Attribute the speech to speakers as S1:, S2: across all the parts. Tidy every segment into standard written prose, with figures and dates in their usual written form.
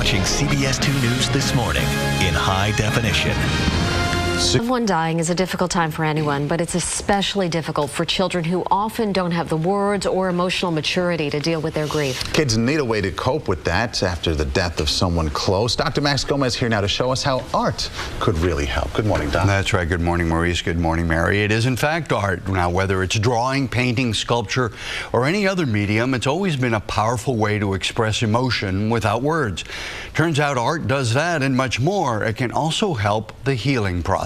S1: watching CBS 2 News this morning in high definition.
S2: One dying is a difficult time for anyone, but it's especially difficult for children who often don't have the words or emotional maturity to deal with their grief.
S3: Kids need a way to cope with that after the death of someone close. Dr. Max Gomez here now to show us how art could really help. Good morning, Doc.
S4: That's right. Good morning, Maurice. Good morning, Mary. It is, in fact, art. Now, whether it's drawing, painting, sculpture, or any other medium, it's always been a powerful way to express emotion without words. Turns out art does that and much more. It can also help the healing process.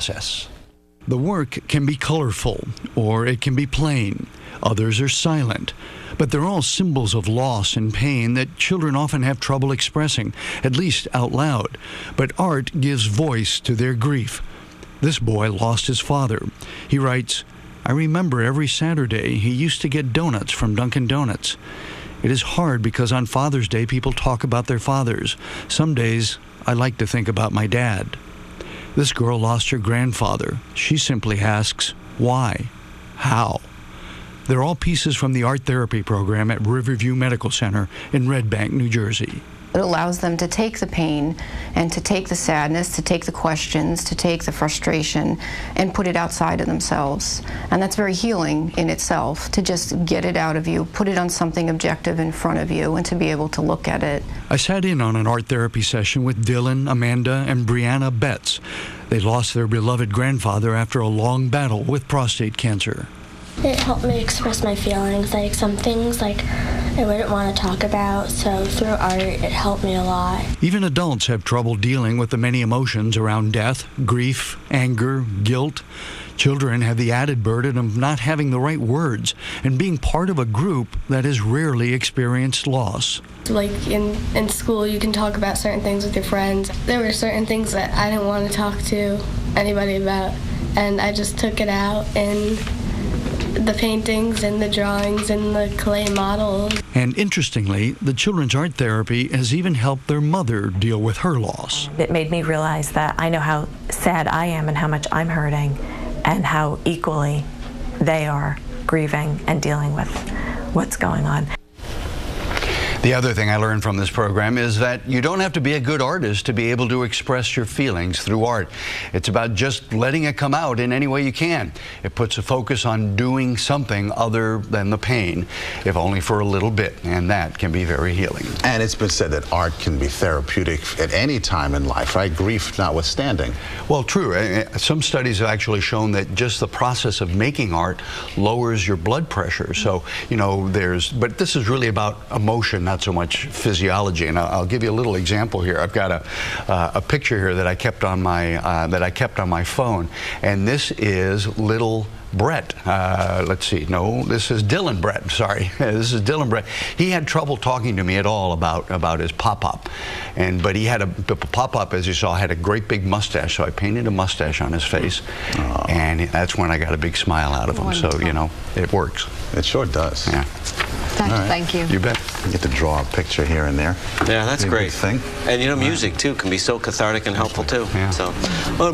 S5: The work can be colorful, or it can be plain. Others are silent. But they're all symbols of loss and pain that children often have trouble expressing, at least out loud. But art gives voice to their grief. This boy lost his father. He writes, "I remember every Saturday he used to get donuts from Dunkin' Donuts. It is hard because on Father's Day people talk about their fathers. Some days I like to think about my dad." This girl lost her grandfather. She simply asks, why? How? They're all pieces from the art therapy program at Riverview Medical Center in Red Bank, New Jersey.
S6: It allows them to take the pain and to take the sadness, to take the questions, to take the frustration and put it outside of themselves. And that's very healing in itself, to just get it out of you, put it on something objective in front of you, and to be able to look at it.
S5: I sat in on an art therapy session with Dylan, Amanda, and Brianna Betts. They lost their beloved grandfather after a long battle with prostate cancer.
S7: It helped me express my feelings, like some things like I wouldn't want to talk about, so through art it helped me a lot.
S5: Even adults have trouble dealing with the many emotions around death, grief, anger, guilt. Children have the added burden of not having the right words and being part of a group that has rarely experienced loss.
S7: Like in school you can talk about certain things with your friends. There were certain things that I didn't want to talk to anybody about, and I just took it out in the paintings and the drawings and the clay models.
S5: And interestingly, the children's art therapy has even helped their mother deal with her loss.
S8: It made me realize that I know how sad I am and how much I'm hurting and how equally they are grieving and dealing with what's going on.
S4: The other thing I learned from this program is that you don't have to be a good artist to be able to express your feelings through art. It's about just letting it come out in any way you can. It puts a focus on doing something other than the pain, if only for a little bit, and that can be very healing.
S3: And it's been said that art can be therapeutic at any time in life, right? Grief notwithstanding.
S4: Well, true. Some studies have actually shown that just the process of making art lowers your blood pressure. So, you know, but this is really about emotion, not so much physiology. And I'll give you a little example here. I've got a picture here that I kept on my phone, and this is little Brett. Let's see. No, this is Dylan Brett. Sorry, this is Dylan Brett. He had trouble talking to me at all about his pop-up, but he had a pop-up, as you saw, had a great big mustache. So I painted a mustache on his face, and that's when I got a big smile out of him.
S2: Wonderful.
S4: So you know, it works.
S3: It sure does.
S4: Yeah.
S2: Thank you.
S4: You bet.
S3: You get to draw a picture here and there.
S9: Yeah, that's great.
S3: Thing.
S9: And you know, music too can be so cathartic and helpful too.
S4: Yeah.
S9: So.